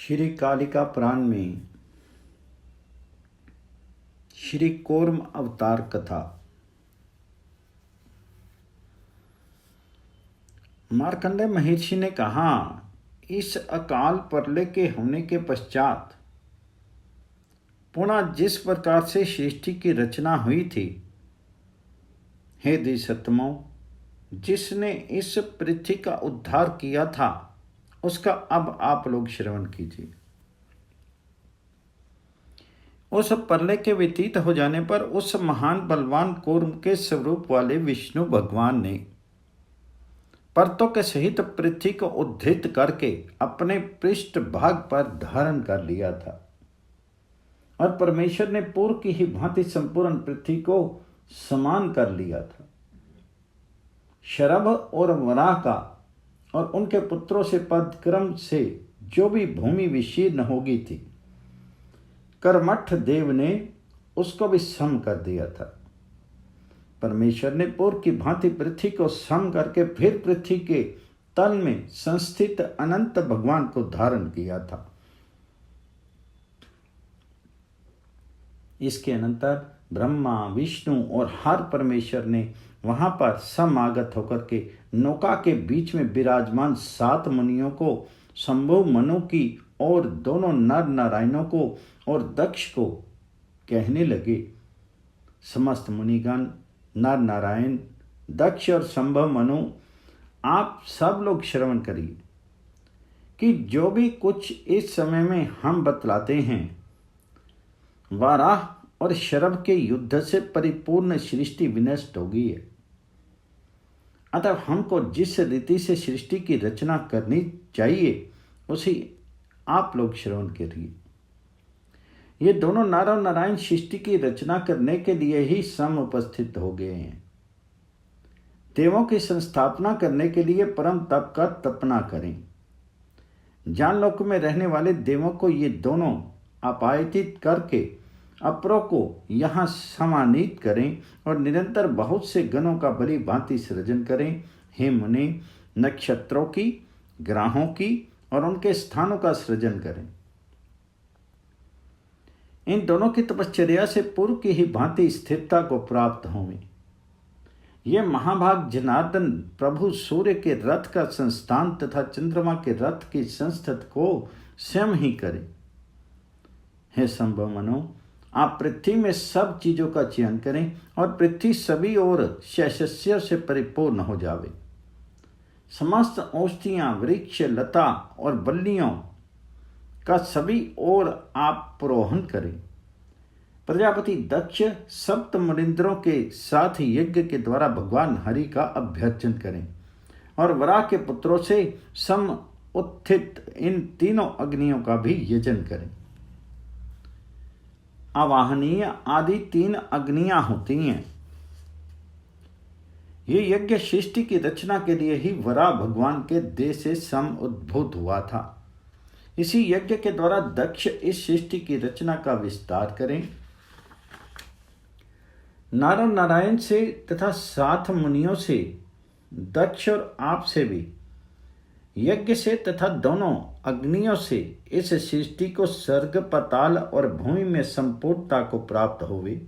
श्री कालिका पुराण में श्री कूर्म अवतार कथा। मार्कंडेय महर्षि ने कहा, इस अकाल प्रलय के होने के पश्चात पुनः जिस प्रकार से सृष्टि की रचना हुई थी, हे द्विसत्तमों, जिसने इस पृथ्वी का उद्धार किया था, उसका अब आप लोग श्रवण कीजिए। उस प्रलय के व्यतीत हो जाने पर उस महान बलवान कूर्म के स्वरूप वाले विष्णु भगवान ने पर्वतों के सहित पृथ्वी को उद्धृत करके अपने पृष्ठ भाग पर धारण कर लिया था और परमेश्वर ने पूर्व की ही भांति संपूर्ण पृथ्वी को समान कर लिया था। शरभ और वराह का और उनके पुत्रों से पदक्रम से जो भी भूमि विशीर्ण होगी थी, कर्मठ देव ने उसको भी सम कर दिया था। परमेश्वर ने पूर्व की भांति पृथ्वी को सम करके फिर पृथ्वी के तल में संस्थित अनंत भगवान को धारण किया था। इसके अनंतर ब्रह्मा, विष्णु और हर परमेश्वर ने वहां पर समागत होकर के नौका के बीच में विराजमान 7 मुनियों को, शंभु मनु की और दोनों नर नारायणों को और दक्ष को कहने लगे, समस्त मुनिगण, नर नारायण, दक्ष और शंभु मनु, आप सब लोग श्रवण करिए कि जो भी कुछ इस समय में हम बतलाते हैं, वाराह और शरभ के युद्ध से परिपूर्ण सृष्टि विनष्ट हो गई है। अतः हमको जिस रीति से सृष्टि की रचना करनी चाहिए, उसी आप लोग श्रवण करिए। ये दोनों नर और नारायण सृष्टि की रचना करने के लिए ही सम उपस्थित हो गए हैं। देवों की संस्थापना करने के लिए परम तप का तपना करें। जानलोक में रहने वाले देवों को ये दोनों आपायित करके अपरों को यहाँ समानित करें और निरंतर बहुत से गणों का भली भांति सृजन करें। हे मुनि, नक्षत्रों की, ग्रहों की और उनके स्थानों का सृजन करें। इन दोनों की तपश्चर्या से पूर्व की ही भांति स्थिरता को प्राप्त होवे। ये महाभाग जनार्दन प्रभु सूर्य के रथ का संस्थान तथा चंद्रमा के रथ की संस्थित को स्वयं ही करें। हे शंभु मनु, आप पृथ्वी में सब चीजों का चयन करें और पृथ्वी सभी ओर शस्यों से परिपूर्ण हो जावे। समस्त औषधियां, वृक्ष, लता और बल्लियों का सभी ओर आप प्रोहन करें। प्रजापति दक्ष सप्त मुनिंद्रों के साथ यज्ञ के द्वारा भगवान हरि का अभ्यर्चन करें और वराह के पुत्रों से सम उत्थित इन तीनों अग्नियों का भी यजन करें। आवाहनीय आदि 3 अग्नियां होती हैं। ये यज्ञ सृष्टि की रचना के लिए ही वराह भगवान के देह से सम उद्भूत हुआ था। इसी यज्ञ के द्वारा दक्ष इस सृष्टि की रचना का विस्तार करें। नर और नारायण से तथा 7 मुनियों से, दक्ष और आप से भी, यज्ञ से तथा दोनों अग्नियों से इस सृष्टि को स्वर्ग, पाताल और भूमि में संपूर्णता को प्राप्त होवे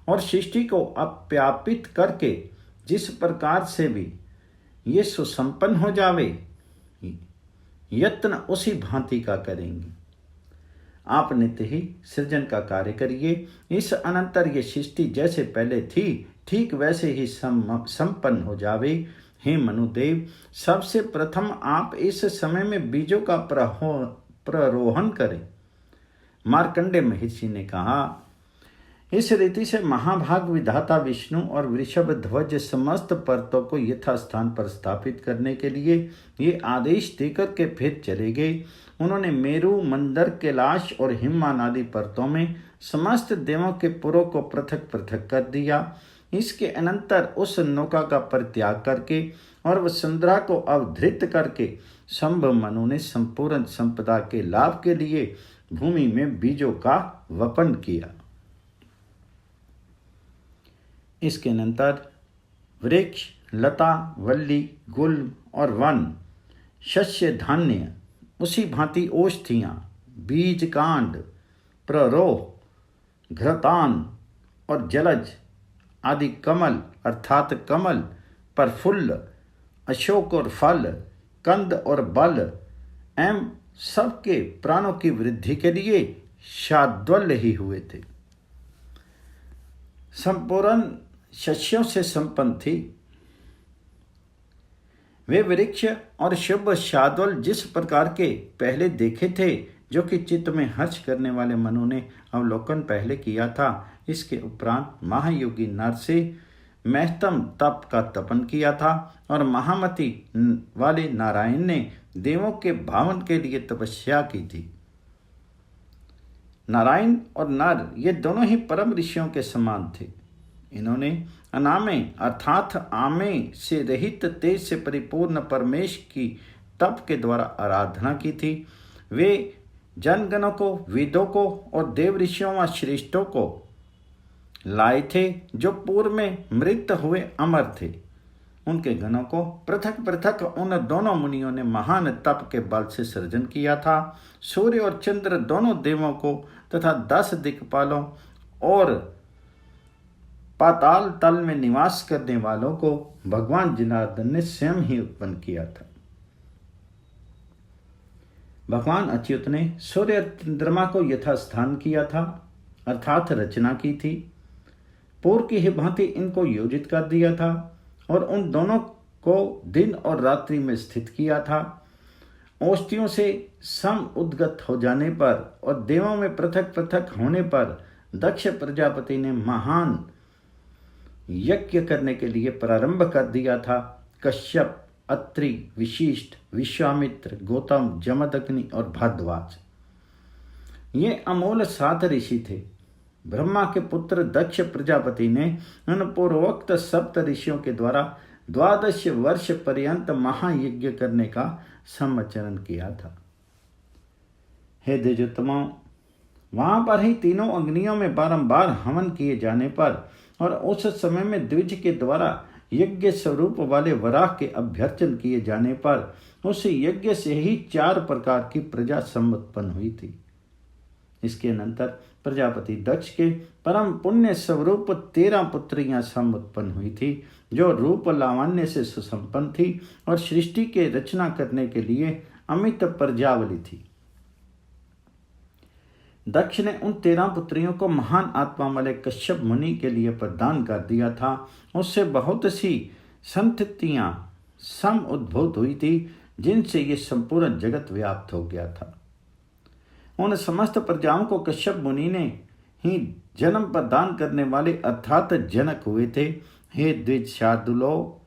और सृष्टि को अप्यापित करके जिस प्रकार से भी ये सुसंपन्न हो जावे, यत्न उसी भांति का करेंगे। आप नित्य ही सृजन का कार्य करिए। इस अनंतर ये सृष्टि जैसे पहले थी, ठीक वैसे ही संपन्न हो जावे। हे मनुदेव, सबसे प्रथम आप इस समय में बीजों का प्ररोहण करें। मार्कंडेय महर्षि ने कहा, इस रीति से महाभाग विधाता विष्णु और वृषभ ध्वज समस्त पर्वतों को यथास्थान पर स्थापित करने के लिए ये आदेश देकर के फिर चले गए। उन्होंने मेरु, मंदर, कैलाश और हिमवान आदि पर्वतों में समस्त देवों के पुरों को पृथक पृथक कर दिया। इसके अनंतर उस नौका का परित्याग करके और वसुंधरा को अवधृत करके शंभु मनु ने संपूर्ण संपदा के लाभ के लिए भूमि में बीजों का वपन किया। इसके अनंतर वृक्ष, लता, वल्ली, गुल्म और वन, शस्य, धान्य उसी भांति ओष्ठियाँ, बीज कांड, प्ररोह, घृतान और जलज आदि कमल अर्थात कमल, प्रफुल्ल, अशोक और फल, कंद और बल एवं सबके प्राणों की वृद्धि के लिए शाद्वल्य ही हुए थे। संपूर्ण शस्यों से संपन्न थी। वे वृक्ष और शुभ शाद्वल जिस प्रकार के पहले देखे थे, जो कि चित्त में हर्ष करने वाले मनु ने अवलोकन पहले किया था, इसके उपरांत महायोगी नर से महत्तम तप का तपन किया था और महामति वाले नारायण ने देवों के भावन के लिए तपस्या की थी। नारायण और नर ये दोनों ही परम ऋषियों के समान थे। इन्होंने अनामे अर्थात आमे से रहित तेज से परिपूर्ण परमेश की तप के द्वारा आराधना की थी। वे जनगणों को, वेदों को और देव ऋषियों व श्रेष्ठों को लाए थे जो पूर्व में मृत हुए अमर थे। उनके गणों को पृथक पृथक उन दोनों मुनियों ने महान तप के बल से सृजन किया था। सूर्य और चंद्र दोनों देवों को तथा 10 दिक्पालों और पाताल तल में निवास करने वालों को भगवान जनार्दन ने स्वयं ही उत्पन्न किया था। भगवान अच्युत ने सूर्य और चंद्रमा को यथास्थान किया था अर्थात रचना की थी। पूर्व की ही भांति इनको योजित कर दिया था और उन दोनों को दिन और रात्रि में स्थित किया था। औषधियों से सम उद्गत हो जाने पर और देवों में पृथक पृथक होने पर दक्ष प्रजापति ने महान यज्ञ करने के लिए प्रारंभ कर दिया था। कश्यप, अत्रि, विशिष्ट, विश्वामित्र, गौतम, जमदग्नि और भारद्वाज ये अमूल 7 ऋषि थे। ब्रह्मा के पुत्र दक्ष प्रजापति ने उन पूर्वोक्त 7 ऋषियों के द्वारा 12 वर्ष पर्यंत महायज्ञ करने का समाचरण किया था। हे द्विजोत्तमों, वहां पर ही तीनों अग्नियों में बारंबार हवन किए जाने पर और उस समय में द्विज के द्वारा यज्ञ स्वरूप वाले वराह के अभ्यर्चन किए जाने पर उस यज्ञ से ही 4 प्रकार की प्रजा समुत्पन्न हुई थी। इसके अनंतर प्रजापति दक्ष के परम पुण्य स्वरूप 13 पुत्रियां समुत्पन्न हुई थी, जो रूप लावण्य से सुसंपन्न थी और सृष्टि के रचना करने के लिए अमित प्रजावली थी। दक्ष ने उन 13 पुत्रियों को महान आत्मा वाले कश्यप मुनि के लिए प्रदान कर दिया था। उससे बहुत सी संततियां सम उद्भूत हुई थी, जिनसे ये संपूर्ण जगत व्याप्त हो गया था। उन समस्त प्रजाओं को कश्यप मुनि ने ही जन्म प्रदान करने वाले अर्थात जनक हुए थे। हे द्विज शार्दुलो,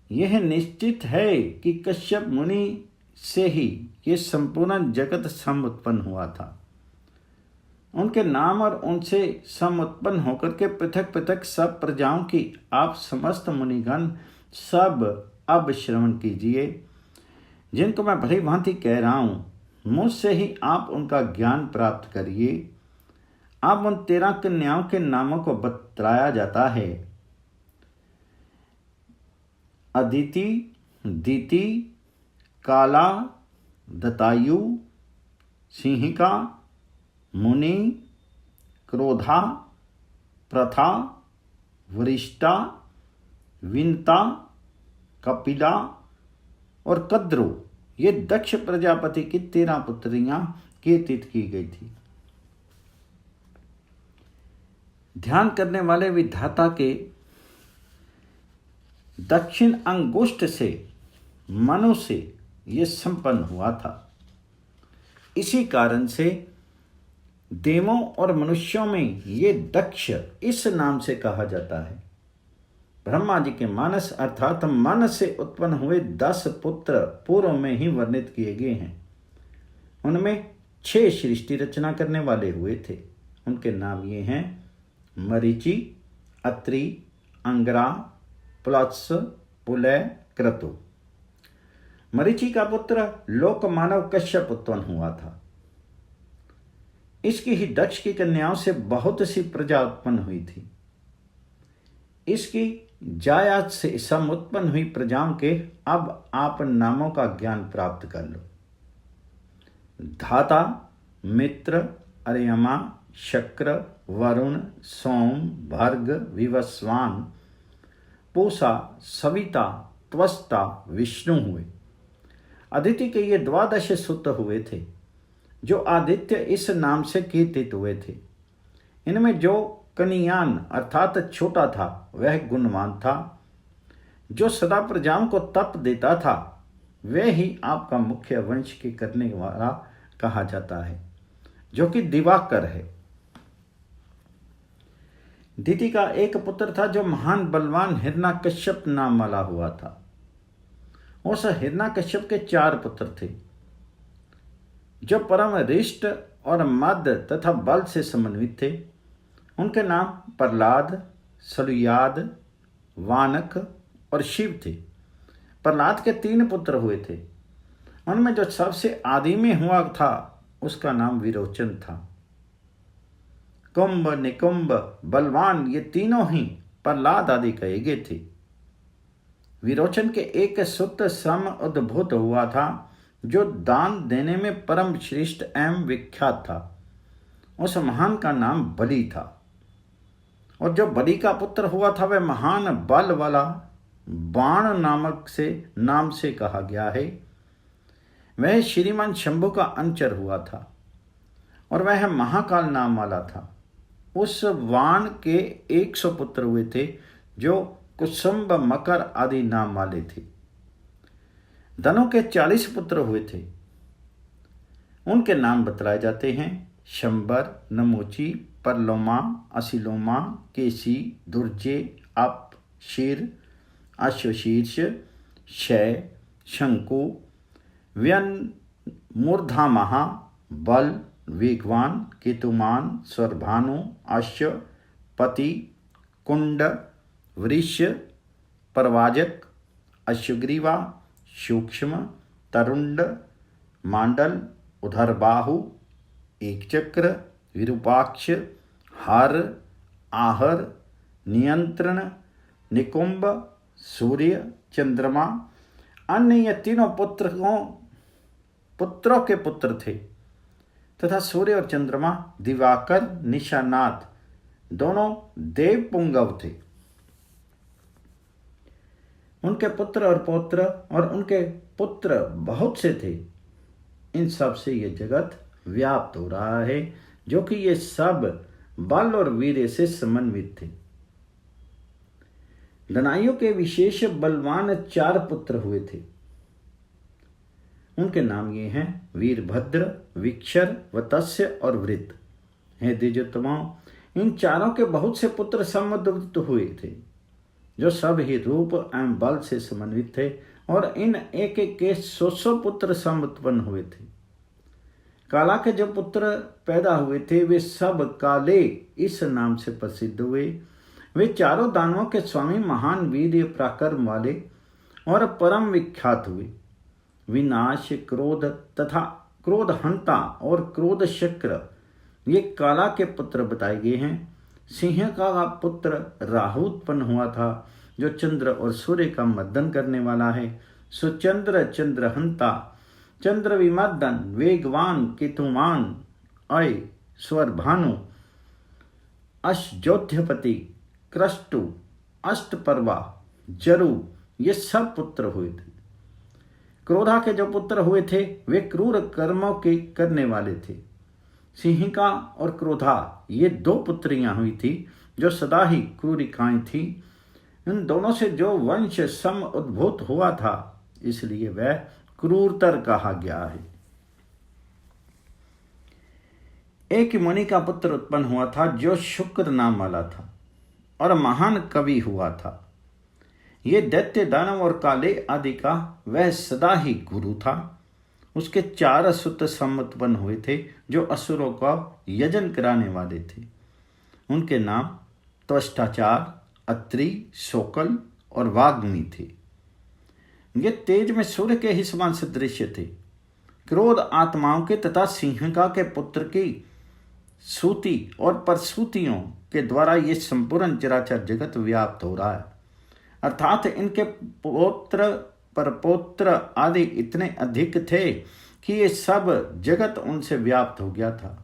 यह निश्चित है कि कश्यप मुनि से ही ये संपूर्ण जगत सम उत्पन्न हुआ था। उनके नाम और उनसे सम उत्पन्न होकर के पृथक पृथक सब प्रजाओं की आप समस्त मुनिगण सब अब श्रवण कीजिए, जिनको मैं भली भांति कह रहा हूं। मुझसे ही आप उनका ज्ञान प्राप्त करिए। अब उन 13 कन्याओं के नामों को बतलाया जाता है। अदिति, दीति, काला, दतायु, सिंहिका, मुनि, क्रोधा, प्रथा, वरिष्ठा, विनता, कपिला और कद्रो ये दक्ष प्रजापति की 13 पुत्रियां कीर्तित की गई थी। ध्यान करने वाले विधाता के दक्षिण अंगुष्ठ से मनु से ये संपन्न हुआ था। इसी कारण से देवों और मनुष्यों में ये दक्ष इस नाम से कहा जाता है। ब्रह्मा जी के मानस अर्थात मन से उत्पन्न हुए 10 पुत्र पूर्व में ही वर्णित किए गए हैं। उनमें 6 सृष्टि रचना करने वाले हुए थे। उनके नाम ये हैं मरीचि, अत्रि, अंगरा, प्लत्स, पुलय, क्रतु। मरीचि का पुत्र लोक मानव कश्यप उत्पन्न हुआ था। इसकी ही दक्ष की कन्याओं से बहुत सी प्रजा उत्पन्न हुई थी। इसकी जायज से सम उत्पन्न हुई प्रजाओं के अब आप नामों का ज्ञान प्राप्त कर लो। धाता, मित्र, अर्यमा, शक्र, वरुण, सोम, भर्ग, विवस्वान, पूषा, सविता, त्वष्टा, विष्णु हुए। अदिति के ये 12 सुत हुए थे जो आदित्य इस नाम से कीर्तित हुए थे। इनमें जो कनियान अर्थात छोटा था वह गुणवान था, जो सदा प्रजाओं को तप देता था वह ही आपका मुख्य वंश के करने वाला कहा जाता है, जो कि दिवाकर है। दिति का एक पुत्र था जो महान बलवान हिरण्यकश्यप नाम वाला हुआ था। उस हिरण्यकश्यप के 4 पुत्र थे जो परम रिष्ट और मद तथा बल से समन्वित थे। उनके नाम प्रहलाद, सलुयाद, वानक और शिव थे। प्रहलाद के 3 पुत्र हुए थे। उनमें जो सबसे आदि में हुआ था उसका नाम विरोचन था। कुंभ, निकुंभ, बलवान ये तीनों ही प्रहलाद आदि कहे गए थे। विरोचन के एक सुत सम उद्भूत हुआ था जो दान देने में परम श्रेष्ठ एवं विख्यात था। उस महान का नाम बलि था, और जो बलि का पुत्र हुआ था वह महान बल वाला बाण नाम से कहा गया है। वह श्रीमान शंभु का अंचर हुआ था और वह महाकाल नाम वाला था। उस वाण के 100 पुत्र हुए थे जो कुसुम्ब, मकर आदि नाम वाले थे। धनु के 40 पुत्र हुए थे। उनके नाम बतलाए जाते हैं: शंबर, नमोची, परलोमा, असिलोमा, केसी, दुर्जे, अप, शीर, अश्वशीर्ष, शय, शंकु, व्यन, मूर्धामहा, बल, वेगवान, केतुमान, स्वरभानु, अश्व, पति, कुंड, वृष, प्रवाजक, अश्वग्रीवा, सूक्ष्म, तरुंड, मांडल, उधरबाहु, एक चक्र, विरूपाक्ष, हर, आहर, नियंत्रण, निकुंभ, सूर्य, चंद्रमा। अन्य ये तीनों पुत्रों के पुत्र थे तथा सूर्य और चंद्रमा दिवाकर, निशानाथ दोनों देव पुंगव थे। उनके पुत्र और पौत्र और उनके पुत्र बहुत से थे। इन सब से ये जगत व्याप्त हो रहा है, जो कि ये सब बल और वीर्य से समन्वित थे। दनाइयों के विशेष बलवान 4 पुत्र हुए थे। उनके नाम ये हैं: वीरभद्र, विक्षर, वत्स्य और वृत। हे द्विजोत्तमों, इन चारों के बहुत से पुत्र समुद्रत हुए थे, जो सब ही रूप एवं बल से समन्वित थे, और इन एक एक के 100 पुत्र समुत्पन्न हुए थे। काला के जो पुत्र पैदा हुए थे वे सब काले इस नाम से प्रसिद्ध हुए। वे चारों दानवों के स्वामी, महान वीर्य पराक्रम वाले और परम विख्यात हुए। विनाश, क्रोध तथा क्रोधहंता और क्रोध शक्र ये काला के पुत्र बताए गए हैं। सिंह का पुत्र राहु उत्पन्न हुआ था, जो चंद्र और सूर्य का मर्दन करने वाला है। सुचंद्र, चंद्रहंता, चंद्र विमर्दन, वेगवान, केतुमान, अय, स्वरभानु, अश्जोध्यपति, क्रष्टु, अष्टपर्वा, जरु ये सब पुत्र हुए थे। क्रोधा के जो पुत्र हुए थे वे क्रूर कर्मों के करने वाले थे। सिंहिका और क्रोधा ये 2 पुत्रियां हुई थी जो सदा ही क्रूरिकाएं थी। इन दोनों से जो वंश सम उद्भूत हुआ था, इसलिए वह क्रूरतर कहा गया है। एक मुनि का पुत्र उत्पन्न हुआ था जो शुक्र नाम वाला था और महान कवि हुआ था। ये दैत्य, दानव और काले आदि का वह सदा ही गुरु था। उसके 4 सुत उत्पन्न हुए थे जो असुरों का यजन कराने वाले थे। उनके नाम त्वष्टाचार, अत्रि, शोकल और वाग्मी थे। ये तेज में सूर्य के ही समान सदृश थे। क्रोध आत्माओं के तथा सिंहिका के पुत्र की सूति और परसूतियों के द्वारा ये संपूर्ण चराचर जगत व्याप्त हो रहा है। अर्थात इनके पुत्र परपौत्र आदि इतने अधिक थे कि ये सब जगत उनसे व्याप्त हो गया था।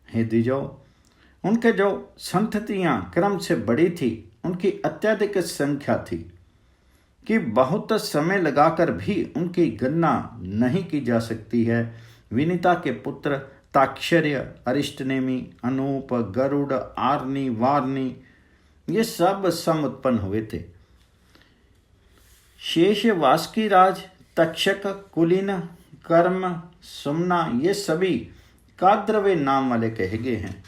हे द्विजो, उनके जो संततियां क्रम से बड़ी थी, उनकी अत्यधिक संख्या थी कि बहुत समय लगाकर भी उनकी गणना नहीं की जा सकती है। विनीता के पुत्र ताक्षर्य, अरिष्टनेमी, अनूप, गरुड़, आर्नी, वार्नी, ये सब सम उत्पन्न हुए थे। शेष, वासुकी राज, तक्षक, कुलीन, कर्म, सुमना, ये सभी काद्रवे नाम वाले कहे गए हैं।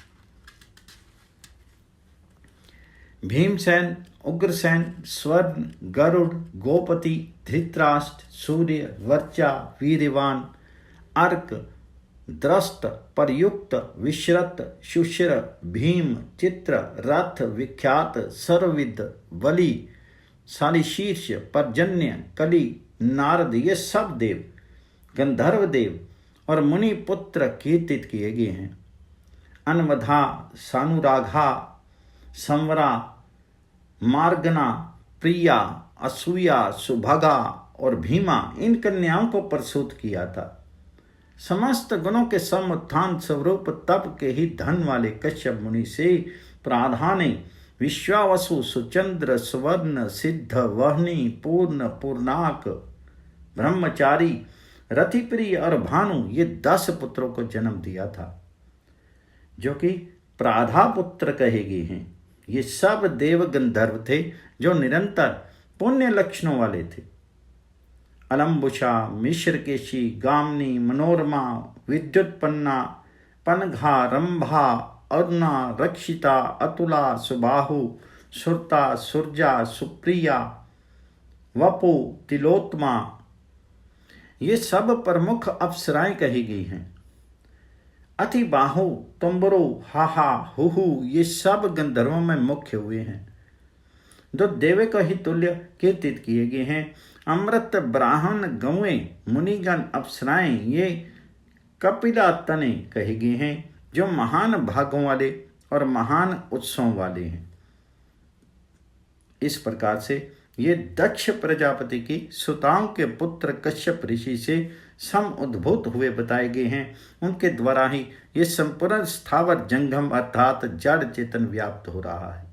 भीमसेन, उग्रसेन, स्वर्ण, गरुड़, गोपति, धृतराष्ट्र, सूर्य, वर्चा, वीर्यवान, अर्क, द्रष्ट, परयुक्त, विश्रत, शुश्र, भीम, चित्र, रथ, विख्यात, सर्वविद, बलि, शालिशीर्ष, पर्जन्य, कलि, नारद, ये सब देव, गंधर्व देव और मुनि पुत्र कीर्तित किए गए हैं। अनवधा, सानुराघा, संवरा, मार्गना, प्रिया, असूया, सुभगा और भीमा, इन कन्याओं को प्रसूत किया था। समस्त गुणों के समुत्थान स्वरूप तप के ही धन वाले कश्यप मुनि से प्राधाने विश्वावसु, सुचंद्र, सुवर्ण, सिद्ध, वहनी, पूर्ण, पूर्णाक, ब्रह्मचारी, रतिप्रिय और भानु, ये 10 पुत्रों को जन्म दिया था, जो कि प्राधापुत्र कहे गए हैं। ये सब देव गंधर्व थे जो निरंतर पुण्य लक्षणों वाले थे। अलम्बुषा, मिश्रकेशी, गामनी, मनोरमा, विद्युत्पन्ना, पनघा, रंभा, अरुणा, रक्षिता, अतुला, सुबाहु, सुरता, सुरजा, सुप्रिया, वपु, तिलोत्मा, ये सब प्रमुख अप्सराएं कही गई हैं। अति बाहु, तुम्बरो, हाहा, हुहु, ये सब गंधर्वों में मुख्य हुए हैं, जो देवे को ही तुल्य कीर्तित किए गए हैं। अमृत, ब्राह्मण, गौएं, मुनिगण, अप्सराएं, ये कपिला तने कहे गए हैं, जो महान भागों वाले और महान उत्सवों वाले हैं। इस प्रकार से ये दक्ष प्रजापति की सुताओं के पुत्र कश्यप ऋषि से सम उद्भूत हुए बताए गए हैं। उनके द्वारा ही ये संपूर्ण स्थावर जंगम अर्थात जड़ चेतन व्याप्त हो रहा है।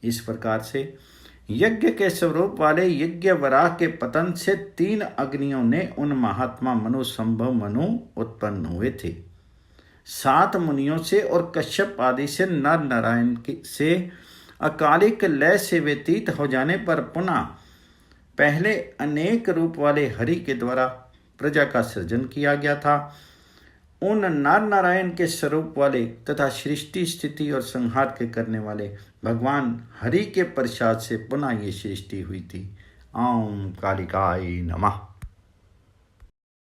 इस प्रकार से यज्ञ के स्वरूप वाले यज्ञ वराह के पतन से 3 अग्नियों ने उन महात्मा मनु संभव मनु उत्पन्न हुए थे। 7 मुनियों से और कश्यप आदि से नर नारायण से अकालिक लय से व्यतीत हो जाने पर पुनः पहले अनेक रूप वाले हरि के द्वारा प्रजा का सृजन किया गया था। उन नर नारायण के स्वरूप वाले तथा सृष्टि, स्थिति और संहार के करने वाले भगवान हरि के प्रसाद से पुनः ये सृष्टि हुई थी। ओम कालिकाय नमः।